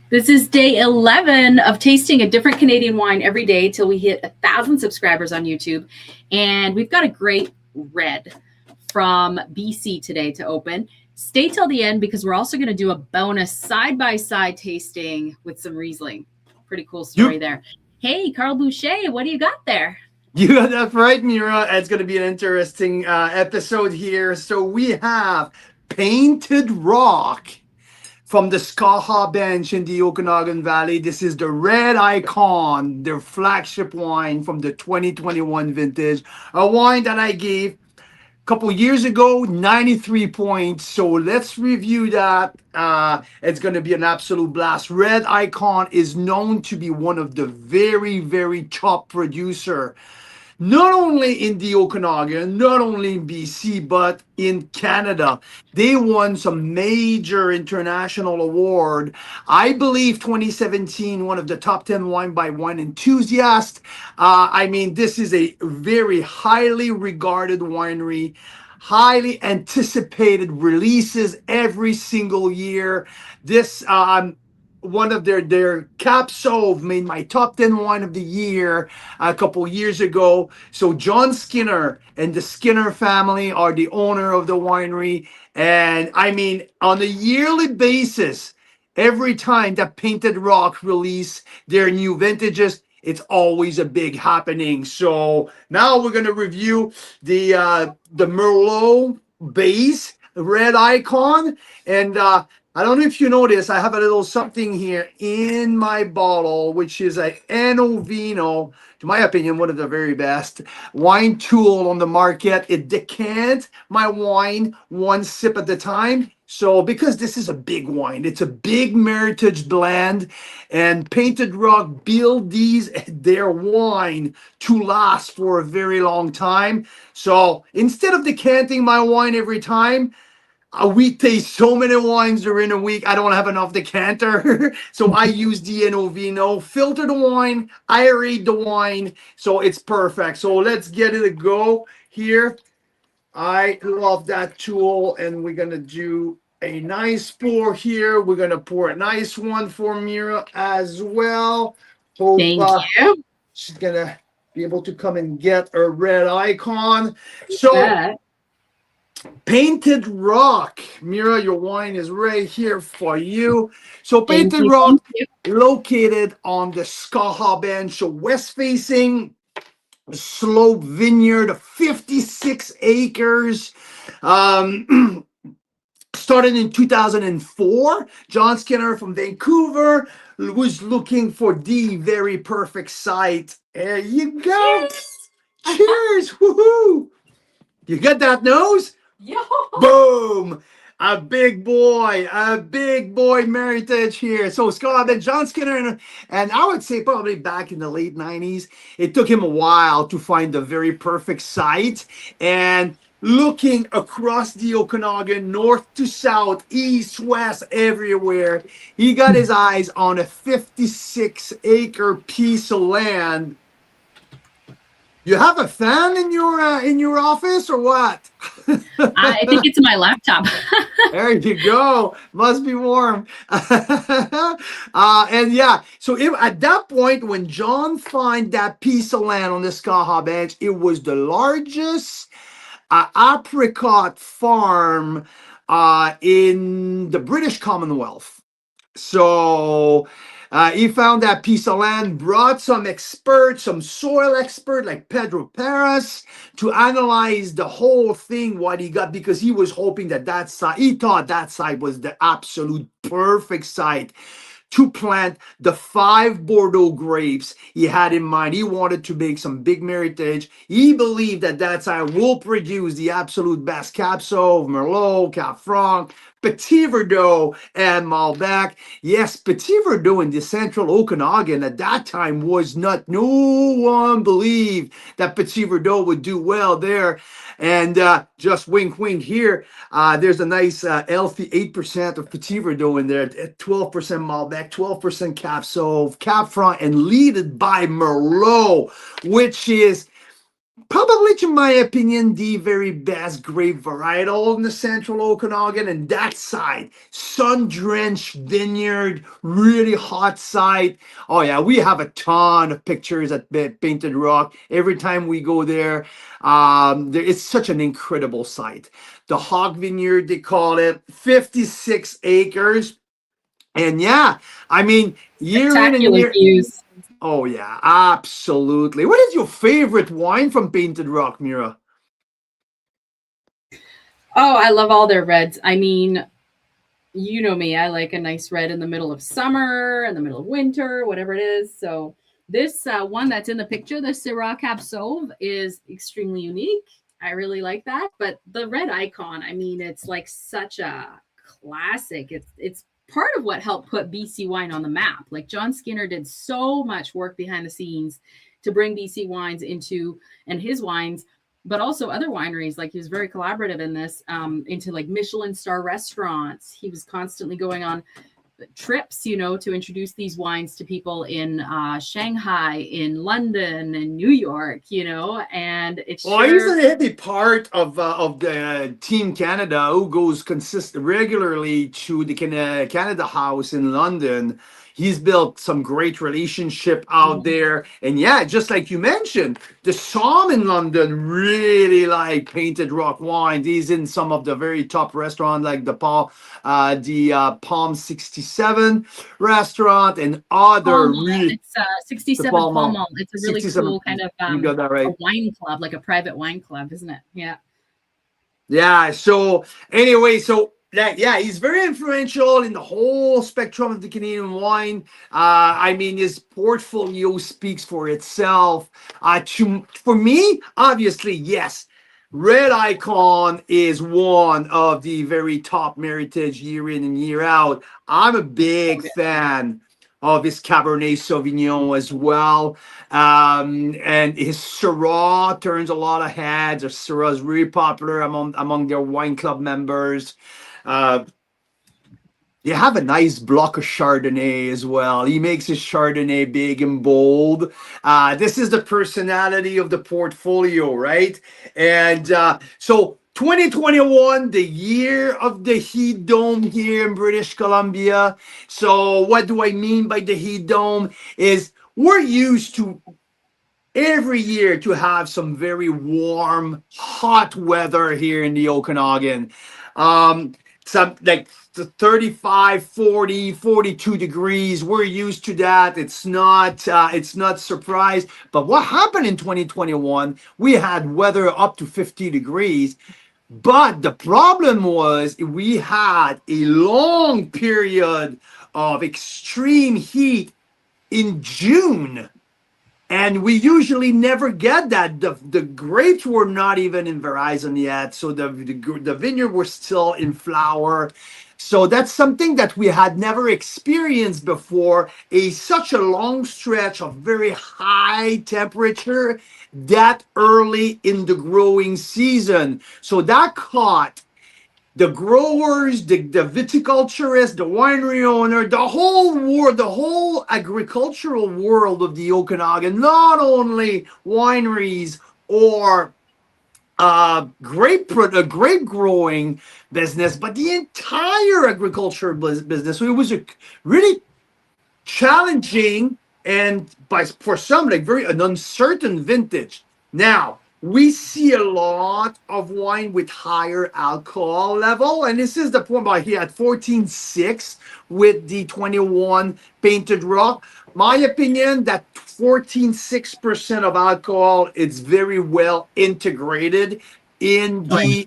This is day 11 of tasting a different Canadian wine every day till we hit 1,000 subscribers on YouTube. And we've got a great red from BC today to open. Stay till the end because we're also going to do a bonus side-by-side tasting with some Riesling. Pretty cool story there. Hey, Carl Boucher, what do you got there? You got that right, Mira. It's going to be an interesting episode here. So we have Painted Rock from the Skaha Bench in the Okanagan Valley. This is the Red Icon, their flagship wine from the 2021 vintage. A wine that I gave couple years ago, 93 points. So let's review that. It's going to be an absolute blast. Red Icon is known to be one of the very, very top producer, not only in the Okanagan, not only in BC, but in Canada. They won some major international award. I believe 2017, one of the top 10 wine by wine enthusiasts. I mean, this is a very highly regarded winery, highly anticipated releases every single year. This one of their Cap Sauv made my top 10 wine of the year a couple years ago. So John Skinner and the Skinner family are the owner of the winery. And I mean, on a yearly basis, every time that Painted Rock release their new vintages, it's always a big happening. So now we're going to review the Merlot base Red Icon. And I don't know if you notice, I have a little something here in my bottle, which is a Vino, to my opinion, one of the very best wine tool on the market. It decants my wine one sip at a time. So because this is a big wine, it's a big meritage blend, and Painted Rock build their wine to last for a very long time. So instead of decanting my wine every time, we taste so many wines during a week. I don't have enough decanter. So I use the Vino, filter the wine, aerate the wine. So it's perfect. So let's get it a go here. I love that tool. And we're going to do a nice pour here. We're going to pour a nice one for Mira as well. Hope Thank you. she's going to be able to come and get a Red Icon. So Painted Rock, Mira, your wine is right here for you. So Painted Rock, located on the Skaha Bench, so west facing slope vineyard of 56 acres. Started in 2004. John Skinner from Vancouver was looking for the very perfect site. There you go. Cheers. Woohoo. You got that nose? Yo. Boom! A big boy meritage here. So Scott and John Skinner, and I would say probably back in the late 90s, it took him a while to find the very perfect site. And looking across the Okanagan, north to south, east, west, everywhere, he got his eyes on a 56-acre piece of land. You have a fan in your office or what? I think it's my laptop. There you go. Must be warm. And yeah, so at that point, when John found that piece of land on the Skaha Bench, it was the largest apricot farm in the British Commonwealth. So he found that piece of land, brought some experts, some soil expert like Pedro Perez to analyze the whole thing, what he got, because he was hoping that site, he thought that site was the absolute perfect site to plant the 5 Bordeaux grapes he had in mind. He wanted to make some big meritage. He believed that site will produce the absolute best Cap Sauv, Merlot, Cap Franc, Petit Verdot, and Malbec. Yes, Petit Verdot in the central Okanagan at that time was not, no one believed that Petit Verdot would do well there. And just wink, wink here, there's a nice healthy 8% of Petit Verdot in there, 12% Malbec, 12% Cap Sauv, Cap Franc, and leaded by Merlot, which is Probably, to my opinion, the very best grape varietal in the central Okanagan. And that side, sun-drenched vineyard, really hot site. Oh yeah, we have a ton of pictures at Painted Rock. Every time we go there, it's such an incredible site. The Hog Vineyard, they call it, 56 acres. And yeah, I mean, year in and Spectacular year. views. Oh yeah, absolutely. What is your favorite wine from Painted Rock, Mira? Oh, I love all their reds. I mean, you know me, I like a nice red in the middle of summer, in the middle of winter, whatever it is. So this one that's in the picture, the Syrah Cab Sauv, is extremely unique. I really like that. But the red icon, I mean, it's like such a classic. It's part of what helped put BC wine on the map. Like John Skinner did so much work behind the scenes to bring BC wines into and his wines, but also other wineries. Like he was very collaborative in this, into like Michelin star restaurants. He was constantly going on trips, you know, to introduce these wines to people in Shanghai, in London, and New York, you know, and it's Oh, he's sure. a heavy part of the Team Canada who goes regularly to the Canada House in London. He's built some great relationship out there, and yeah, just like you mentioned, the Somme in London really like Painted Rock wine. He's in some of the very top restaurants like the Palm 67 restaurant and Pall other Mall. really It's the 67 Palm Pall Mall Mall. It's a really 67. cool kind of You got that a right. wine club, like a private wine club, isn't it? Yeah. Yeah. So anyway, so that yeah, he's very influential in the whole spectrum of the Canadian wine. I mean, his portfolio speaks for itself. For me, obviously, yes. Red Icon is one of the very top Meritage year in and year out. I'm a big Okay. fan of his Cabernet Sauvignon as well. And his Syrah turns a lot of heads. Or Syrah is really popular among their wine club members. Uh, you have a nice block of Chardonnay as well. He makes his Chardonnay big and bold. This is the personality of the portfolio, right? And so 2021, the year of the heat dome here in British Columbia. So what do I mean by the heat dome is we're used to every year to have some very warm, hot weather here in the Okanagan. Um, some like 35, 40, 42 degrees. We're used to that. It's not surprise. But what happened in 2021, we had weather up to 50 degrees. But the problem was we had a long period of extreme heat in June, and we usually never get that. The grapes were not even in Verizon yet, so the vineyard was still in flower. So that's something that we had never experienced before. Such a long stretch of very high temperature that early in the growing season. So that caught the growers, the viticulturists, the winery owner, the whole world, the whole agricultural world of the Okanagan, not only wineries or grape growing business, but the entire agriculture business. So it was a really challenging and for some like very an uncertain vintage. Now we see a lot of wine with higher alcohol level, and this is the point about he had 14.6 with the 21 Painted Rock. My opinion that 14.6% of alcohol is very well integrated in Oh, yeah. the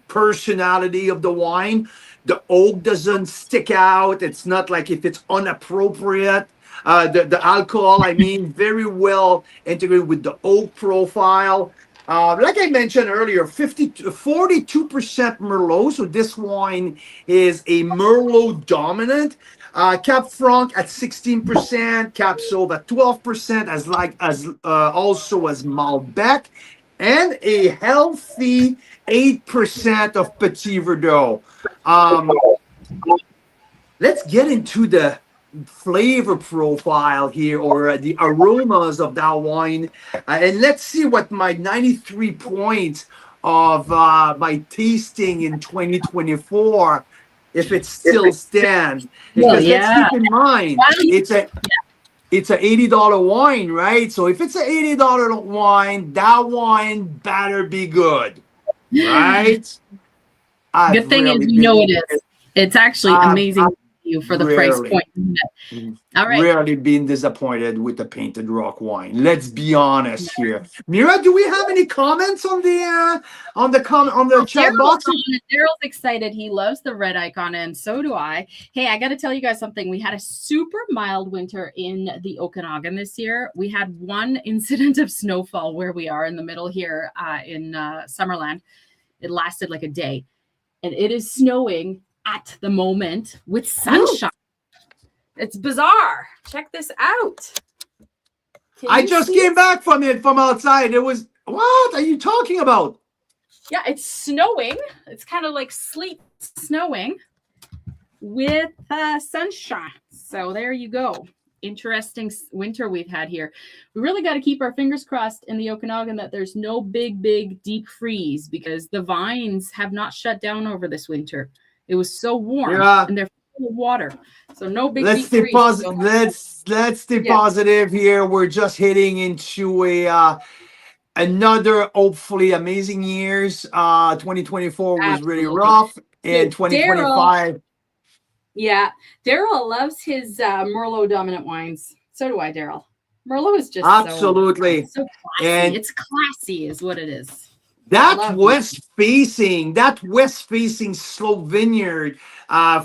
personality of the wine. The oak doesn't stick out. It's not like if it's inappropriate. The alcohol, I mean, very well integrated with the oak profile. Like I mentioned earlier, 42% Merlot. So this wine is a Merlot dominant. Cap Franc at 16%, Cap Sauv at 12%, also as Malbec, and a healthy 8% of Petit Verdot. Um, let's get into the flavor profile here, or the aromas of that wine. And let's see what my 93 points of my tasting in 2024, if it still stands. Well, Because let's yeah. keep in mind, Why don't you- it's a $80 wine, right? So if it's a $80 wine, that wine better be good, right? Good I've thing is really you know been, it is. It's actually I've amazing value for the price rarely, point. Isn't it? All right. rarely been disappointed with the Painted Rock wine. Let's be honest here. Mira, do we have any comments on the Well, chat box? Daryl's excited. He loves the red icon, and so do I. Hey, I got to tell you guys something. We had a super mild winter in the Okanagan this year. We had one incident of snowfall where we are in the middle here in Summerland. It lasted like a day, and it is snowing at the moment with sunshine. It's bizarre. Check this out. I just came back from outside. It was, what are you talking about? Yeah, it's snowing. It's kind of like sleet snowing with sunshine. So there you go. Interesting winter we've had here. We really got to keep our fingers crossed in the Okanagan that there's no big deep freeze, because the vines have not shut down over this winter. It was so warm, and they're full of water. So no big Let's deep stay freeze. positive. Let's stay positive here. We're just heading into another hopefully amazing years. 2024 was really rough, and 2025. Yeah, Daryl loves his Merlot dominant wines. So do I, Daryl. Merlot is just absolutely so classy. And it's classy, is what it is. that west facing slope vineyard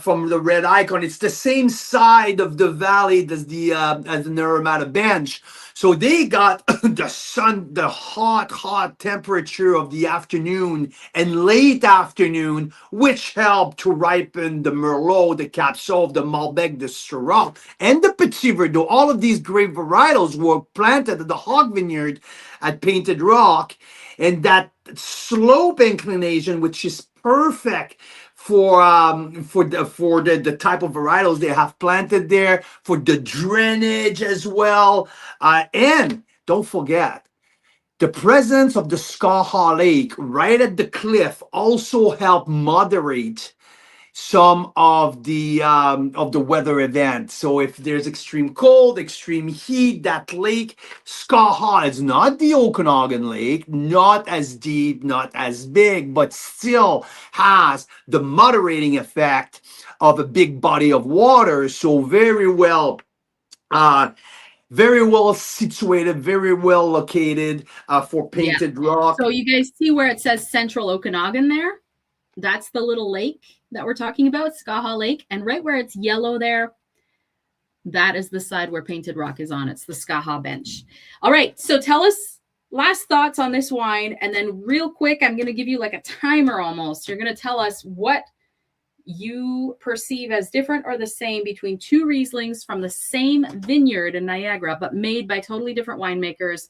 from the red icon, it's the same side of the valley as the Naramata Bench. So they got the sun, the hot temperature of the afternoon and late afternoon, which helped to ripen the Merlot, the Cab Sauv, the Malbec, the Syrah, and the Petit Verdot. All of these grape varietals were planted at the Hog Vineyard at Painted Rock, and that slope inclination, which is perfect for the type of varietals they have planted there, for the drainage as well, and don't forget, the presence of the Skaha Lake right at the cliff also helped moderate some of the weather events. So if there's extreme cold, extreme heat, that lake Skaha is not the Okanagan Lake, not as deep, not as big, but still has the moderating effect of a big body of water. So very well situated, very well located for Painted Rock. So you guys see where it says Central Okanagan there? That's the little lake that we're talking about, Skaha Lake. And right where it's yellow there, that is the side where Painted Rock is on. It's the Skaha Bench. All right, so tell us last thoughts on this wine. And then real quick, I'm going to give you like a timer almost. You're going to tell us what you perceive as different or the same between two Rieslings from the same vineyard in Niagara, but made by totally different winemakers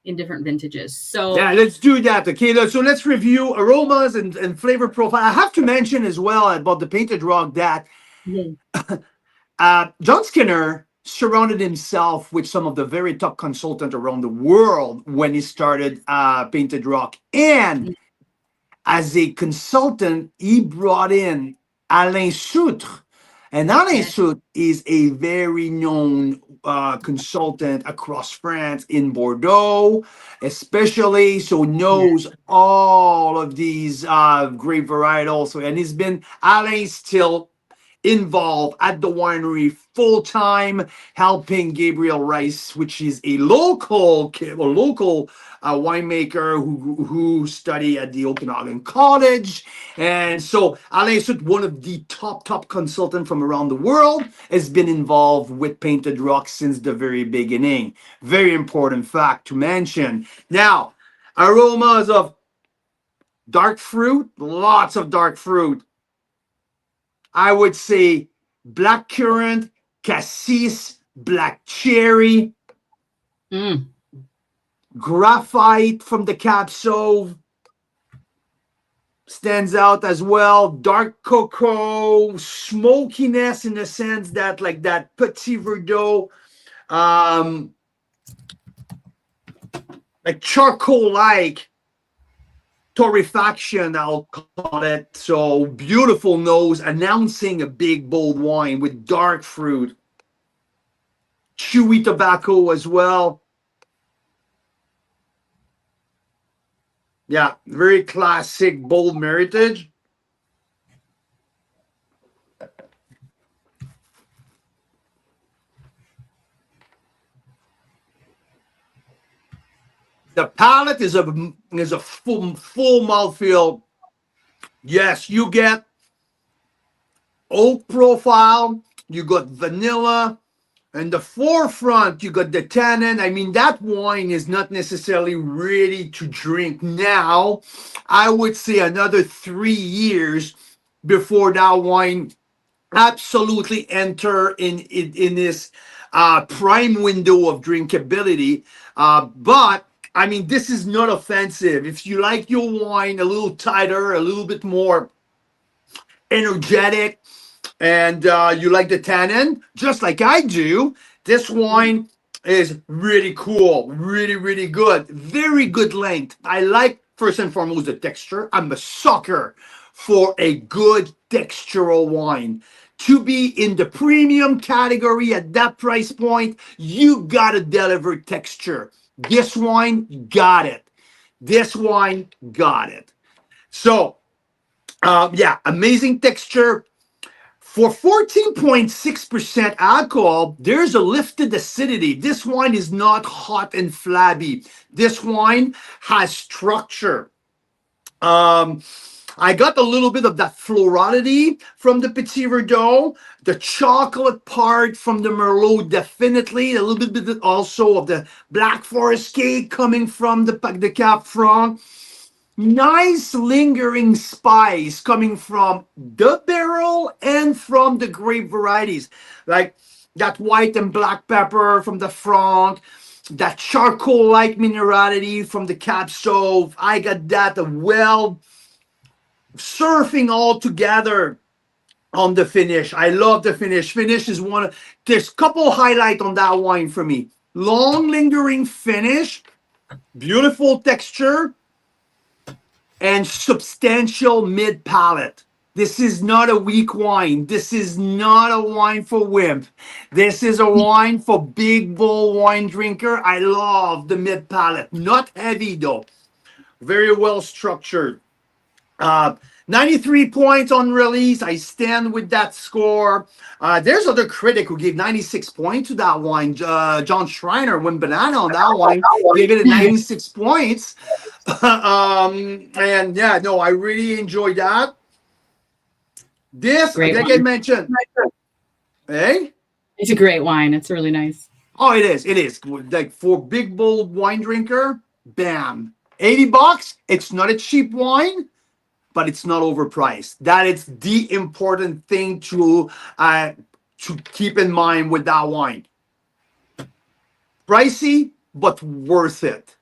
in different vintages. So yeah, let's do that. Okay, so let's review aromas and flavor profile. I have to mention as well about the Painted Rock that John Skinner surrounded himself with some of the very top consultants around the world when he started Painted Rock. And as a consultant, he brought in Alain Soutre. And Alain Soutre is a very known consultant across France, in Bordeaux, especially, so knows all of these grape varietals. So, and Alain's still involved at the winery full time, helping Gabriel Rice, which is a local winemaker who study at the Okanagan College. And so Alain Soutre, one of the top consultants from around the world, has been involved with Painted Rock since the very beginning. Very important fact to mention. Now, aromas of dark fruit, lots of dark fruit. I would say black currant, cassis, black cherry, graphite from the Cab Sauv, stands out as well. Dark cocoa, smokiness in the sense that like that Petit Verdot, um, like charcoal-like torrefaction, I'll call it. So beautiful nose, announcing a big bold wine with dark fruit, chewy tobacco as well. Yeah, very classic bold meritage. The palate is a full mouthfeel. Yes, you get oak profile, you got vanilla, and the forefront you got the tannin. I mean, that wine is not necessarily ready to drink now. I would say another 3 years before that wine absolutely enter in this prime window of drinkability. But I mean, this is not offensive. If you like your wine a little tighter, a little bit more energetic, and you like the tannin, just like I do, this wine is really cool, really, really good, very good length. I like, first and foremost, the texture. I'm a sucker for a good textural wine. To be in the premium category at that price point, you gotta deliver texture. This wine got it. This wine got it. So, yeah, amazing texture. For 14.6% alcohol, there's a lifted acidity. This wine is not hot and flabby. This wine has structure. I got a little bit of that florality from the Petit Verdot, the chocolate part from the Merlot, definitely. A little bit also of the Black Forest cake coming from the Cap Franc. Nice lingering spice coming from the barrel and from the grape varieties, like that white and black pepper from the Franc, that charcoal-like minerality from the Cab Sauv. I got that well surfing all together on the finish. I love the finish. Finish is one of, there's a couple highlight on that wine for me. Long lingering finish, beautiful texture, and substantial mid palate. This is not a weak wine. This is not a wine for wimp. This is a wine for big bowl wine drinker. I love the mid palate. Not heavy though. Very well structured. 93 points on release. I stand with that score. There's other critic who gave 96 points to that wine. John Schreiner went banana on that wine. Gave it 96 points. And yeah, no, I really enjoyed that. This, Great like wine. I mentioned, hey? It's a great wine. It's really nice. Oh, it is. It is. Like for big, bold wine drinker, bam. $80. It's not a cheap wine, but it's not overpriced. That is the important thing to keep in mind with that wine. Pricey, but worth it.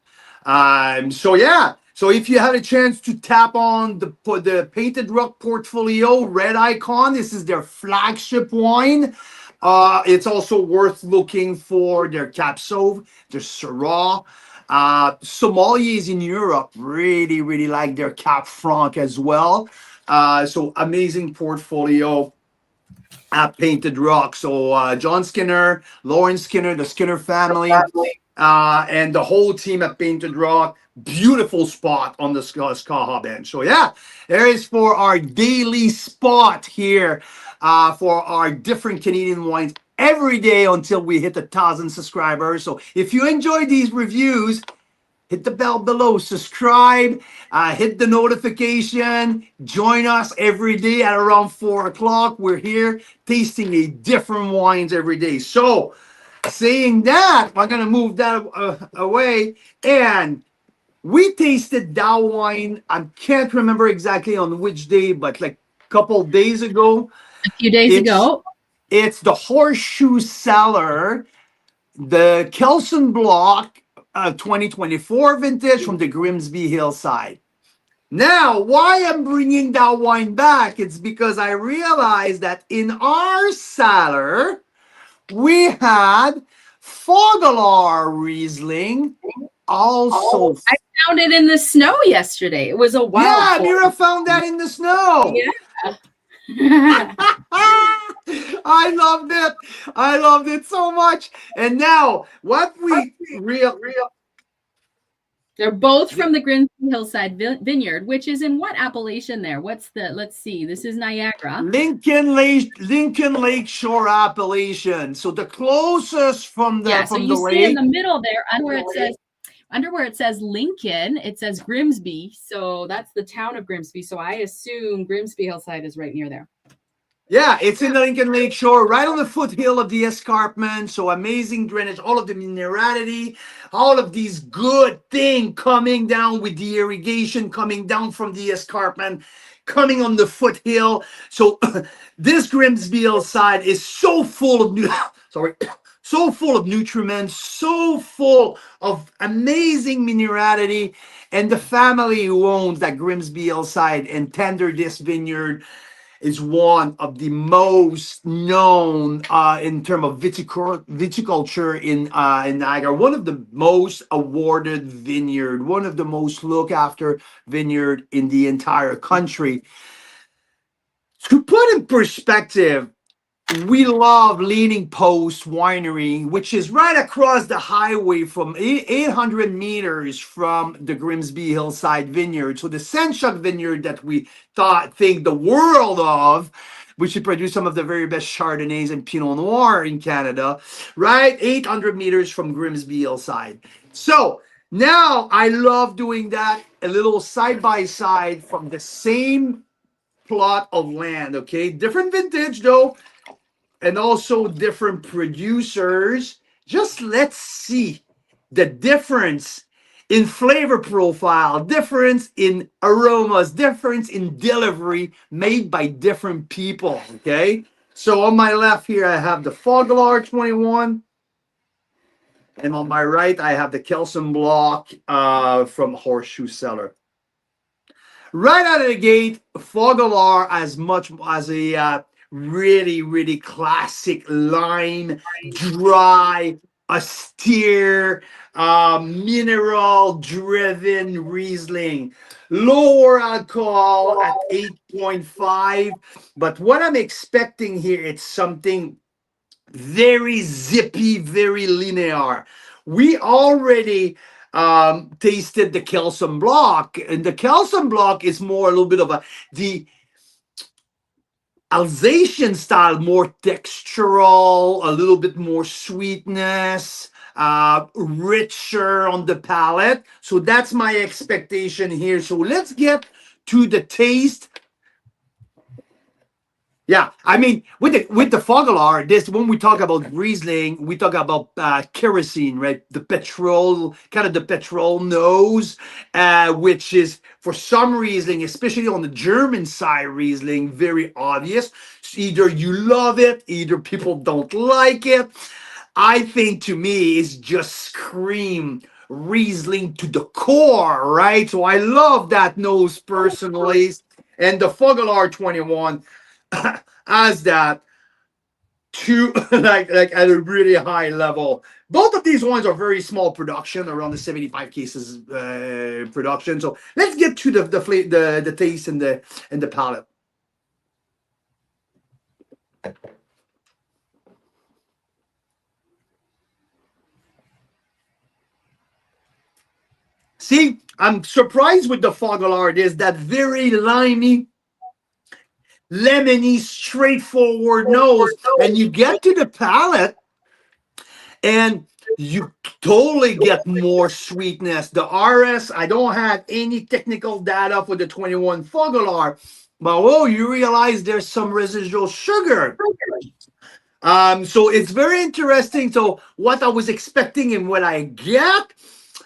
So yeah. So if you have a chance to tap on the Painted Rock portfolio, Red Icon, this is their flagship wine. It's also worth looking for their Cab Sauv, their Syrah. Sommeliers in Europe really, really like their Cap Franc as well. So amazing portfolio at Painted Rock. So John Skinner, Lauren Skinner, the Skinner family, and the whole team at Painted Rock. Beautiful spot on the Skaha bench. So yeah, there is for our daily spot here for our different Canadian wines every day until we hit 1,000 subscribers. So if you enjoy these reviews, hit the bell below, subscribe, hit the notification, join us every day at around 4 o'clock. We're here tasting a different wines every day. So saying that, I'm going to move that away. And we tasted that wine, I can't remember exactly on which day, but like a couple days ago. A few days ago. It's the Horseshoe Cellar, the Kelson Block 2024 vintage from the Grimsby Hillside. Now, why I'm bringing that wine back? It's because I realized that in our cellar, we had Fogelar Riesling Oh, also. I found it in the snow yesterday. It was a wild Yeah, form. Mira found that in the snow. Yeah. I loved it. I loved it so much. And now, what we real They're both from the Grimsby Hillside Vineyard, which is in what appellation there? What's the, let's see, this is Niagara. Lincoln Lake Shore appellation. So the closest from Yeah, so the you see in lake. the middle there, under where it says Lincoln, it says Grimsby. So that's the town of Grimsby. So I assume Grimsby Hillside is right near there. Yeah, it's in the Lincoln Lake Shore, right on the foothill of the escarpment. So amazing drainage, all of the minerality, all of these good things coming down with the irrigation, coming down from the escarpment, coming on the foothill. So this Grimsby Hillside is so full of sorry, so full of nutrients, so full of amazing minerality. And the family who owns that Grimsby Hillside and tender this vineyard is one of the most known in terms of viticulture in Niagara. One of the most awarded vineyard, one of the most looked after vineyard in the entire country. To put in perspective, we love Leaning Post Winery, which is right across the highway from 800 meters from the Grimsby Hillside Vineyard. So the Senchuk Vineyard that we think the world of, which should produce some of the very best Chardonnays and Pinot Noir in Canada, right? 800 meters from Grimsby Hillside. So now I love doing that, a little side by side from the same plot of land, okay? Different vintage though, and also different producers. Just let's see the difference in flavor profile, difference in aromas, difference in delivery made by different people. Okay. So on my left here, I have the Fogelar 21. And on my right, I have the Kelson Block from Horseshoe Cellar. Right out of the gate, Fogelar as much as a really, really classic lime, dry, austere, mineral-driven Riesling. Lower alcohol at 8.5. But what I'm expecting here, it's something very zippy, very linear. We already tasted the Kelson Block, and the Kelson Block is more a little bit of the Alsatian style, more textural, a little bit more sweetness, richer on the palate. So that's my expectation here. So let's get to the taste. Yeah, I mean, with the Fogelar, this when we talk about Riesling, we talk about kerosene, right? The petrol, kind of the petrol nose, which is for some Riesling, especially on the German side Riesling, very obvious. Either you love it, either people don't like it. I think to me, it's just scream Riesling to the core, right? So I love that nose personally, and the Fogelar 21 as that to like at a really high level. Both of these ones are very small production, around the 75 cases production. So let's get to the taste and the palate. See, I'm surprised with the Fogelar. There's that very limey, lemony, straightforward nose, and you get to the palate, and you totally get more sweetness. The RS, I don't have any technical data for the 21 Fogelar, but oh, you realize there's some residual sugar. So it's very interesting. So what I was expecting and what I get,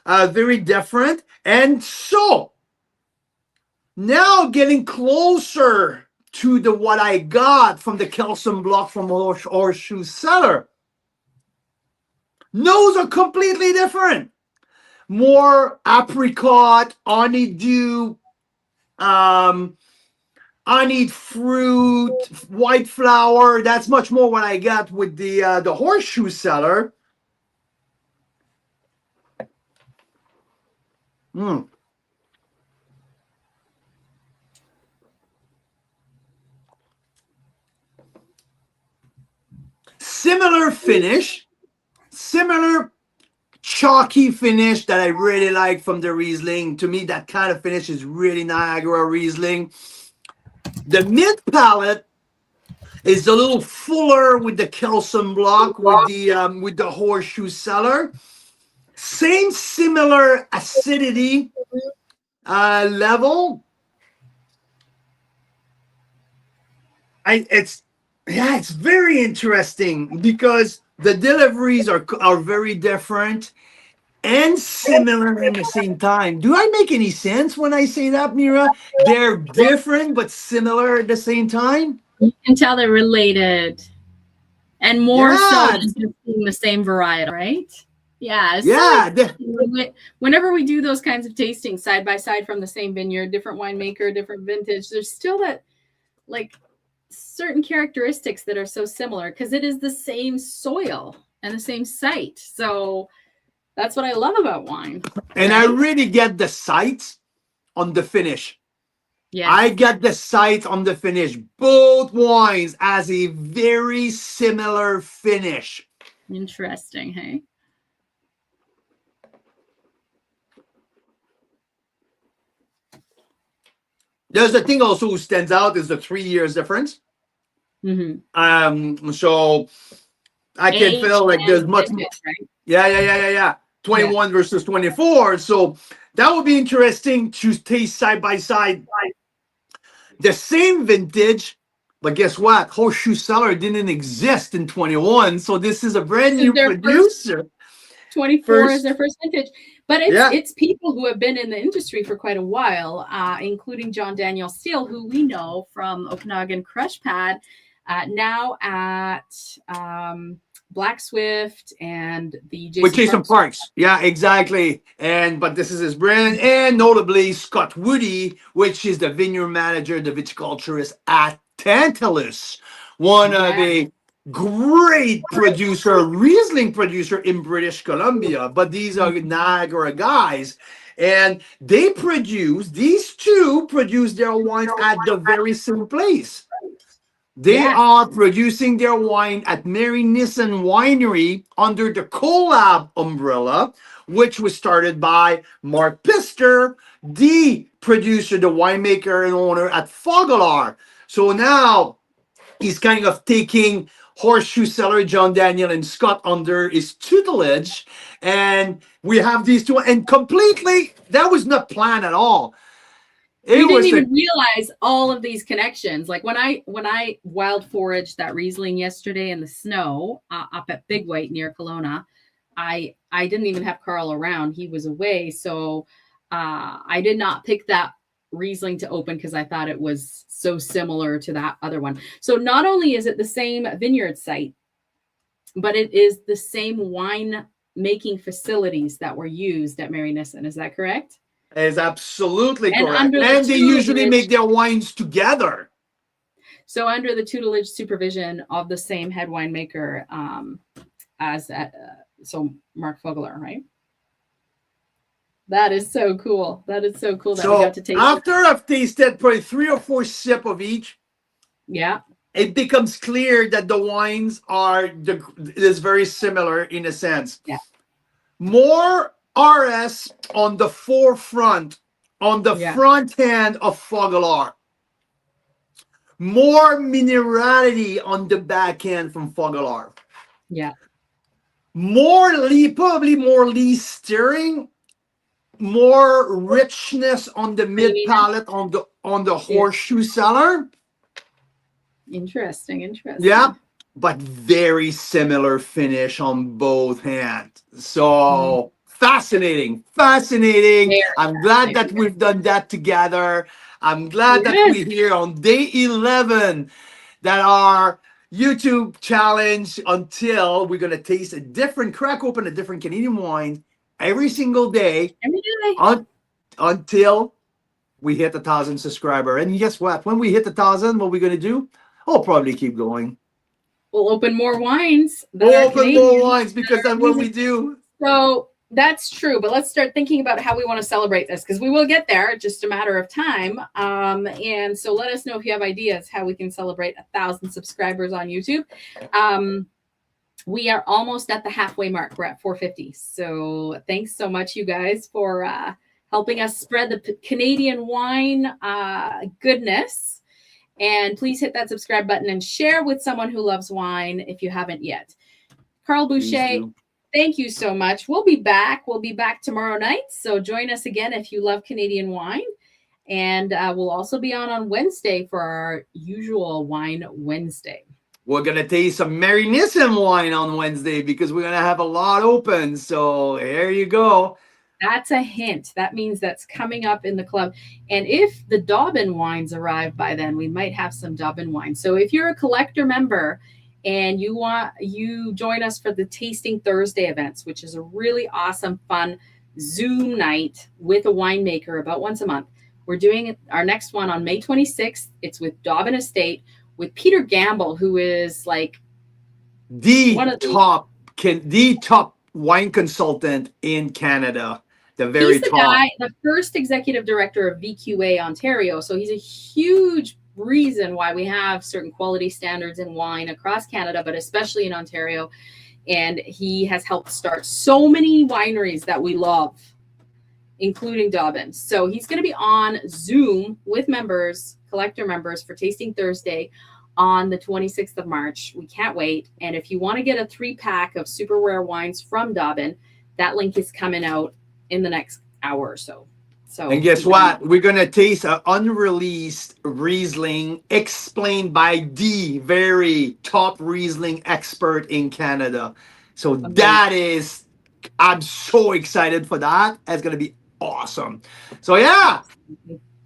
very different. And so now getting closer to the what I got from the Kelson Block from Horseshoe Cellar. Those are completely different. More apricot, honeydew, honeyed fruit, white flour. That's much more what I got with the horseshoe cellar. Mm. Similar finish, similar chalky finish that I really like from the Riesling. To me, that kind of finish is really Niagara Riesling. The mid palate is a little fuller with the Kelson block with the horseshoe cellar. Same similar acidity level. It's very interesting because the deliveries are very different and similar at the same time. Do I make any sense when I say that, Mira? They're different but similar at the same time. You can tell they're related, and more so Yeah, than just being the same variety, right? Yeah, it's so yeah, exciting. Whenever we do those kinds of tastings side by side from the same vineyard, different winemaker, different vintage, there's still that like certain characteristics that are so similar because it is the same soil and the same site. So that's what I love about wine. and I really get the sight on the finish. Yes. I get the sight on the finish. Both wines has a very similar finish. Interesting, hey? There's the thing also who stands out is the 3 years difference. Mm-hmm. So I can feel like there's much more. Right? Yeah. 21 versus 24. So that would be interesting to taste side by side. The same vintage, but guess what? Horseshoe Cellar didn't exist in 21. So this is a brand new producer. 24 is their first vintage. But it's people who have been in the industry for quite a while, including John Daniel Steele, who we know from Okanagan Crush Pad, now at Black Swift and the Jason Parks. Yeah, exactly. But this is his brand, and notably Scott Woody, which is the vineyard manager, the viticulturist at Tantalus, one of the great producer, Riesling producer in British Columbia. But these are Niagara guys, and these two produce their wines at the very same place. They are producing their wine at Mary Nissen Winery under the Collab umbrella, which was started by Mark Pister, the producer, the winemaker and owner at Fogalar. So now he's kind of taking Horseshoe Cellar, John Daniel and Scott under his tutelage. And we have these two, and completely, that was not planned at all. We didn't even realize all of these connections. Like when I wild foraged that Riesling yesterday in the snow up at Big White near Kelowna, I didn't even have Carl around. He was away, so I did not pick that Riesling to open because I thought it was so similar to that other one. So not only is it the same vineyard site, but it is the same wine making facilities that were used at Mary Nissen. Is that correct? Is absolutely correct. And they usually make their wines together. So under the tutelage supervision of the same head winemaker as so Mark Fogalar, right? That is so cool. That is so cool that we got to taste. After I've tasted probably 3 or 4 sips of each, it becomes clear that the wines is very similar in a sense. Yeah. More RS on the forefront, on the front end of Fogalar. More minerality on the back end from Fogalar. Yeah. Probably more lee stirring, more richness on the mid palate on the Horseshoe Cellar. Interesting. Yeah, but very similar finish on both hands. So fascinating. I'm glad that we've done that together. I'm glad that we're here on day 11 that our YouTube challenge until we're going to crack open a different Canadian wine every single day. Every day. Until we hit 1,000 subscriber. And guess what? When we hit 1,000, what we're gonna do? I'll probably keep going. We'll open more wines. We'll open more wines because that's what we do. So that's true, but let's start thinking about how we want to celebrate this, because we will get there. It's just a matter of time. And so let us know if you have ideas how we can celebrate 1,000 subscribers on YouTube. We are almost at the halfway mark. We're at 450. So thanks so much, you guys, for helping us spread the Canadian wine goodness. And please hit that subscribe button and share with someone who loves wine if you haven't yet. Carl Boucher, thank you so much. We'll be back. We'll be back tomorrow night. So join us again if you love Canadian wine. And we'll also be on Wednesday for our usual Wine Wednesday. We're going to taste some Mary Nissen wine on Wednesday because we're going to have a lot open. So here you go. That's a hint. That means that's coming up in the club. And if the Dobbin wines arrive by then, we might have some Dobbin wine. So if you're a collector member and you join us for the Tasting Thursday events, which is a really awesome, fun Zoom night with a winemaker about once a month. We're doing our next one on May 26th. It's with Dobbin Estate with Peter Gamble, who is like the top wine consultant in Canada. He's the guy, the first executive director of VQA Ontario. So he's a huge reason why we have certain quality standards in wine across Canada, but especially in Ontario. And he has helped start so many wineries that we love, including Dobbin. So he's going to be on Zoom with members, collector members, for Tasting Thursday on the 26th of March. We can't wait. And if you want to get a 3-pack of super rare wines from Dobbin, that link is coming out in the next hour or so. And guess what? We're going to taste an unreleased Riesling explained by the very top Riesling expert in Canada. So I'm so excited for that. It's going to be awesome. So yeah,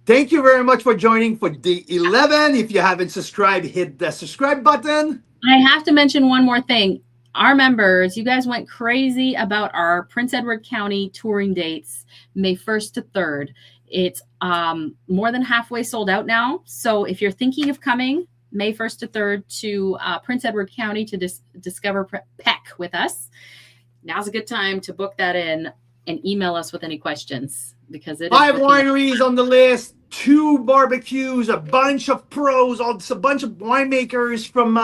thank you very much for joining for day 11. If you haven't subscribed, hit the subscribe button. I have to mention one more thing. Our members, you guys went crazy about our Prince Edward County touring dates, May 1st to 3rd. It's more than halfway sold out now. So if you're thinking of coming May 1st to 3rd to Prince Edward County to discover Peck with us, now's a good time to book that in and email us with any questions, because it 5 wineries on the list, 2 barbecues, a bunch of pros, a bunch of winemakers from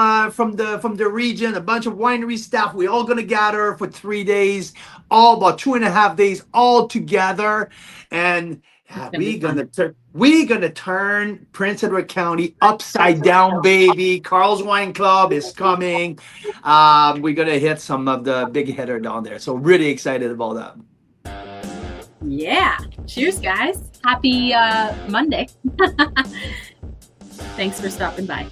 the region, a bunch of winery staff. We're all gonna gather for 3 days, all about 2.5 days all together, and we're gonna turn Prince Edward County upside down, baby. Carl's Wine Club is coming. We're gonna hit some of the big hitter down there, so really excited about that. Yeah. Cheers, guys. Happy Monday. Thanks for stopping by.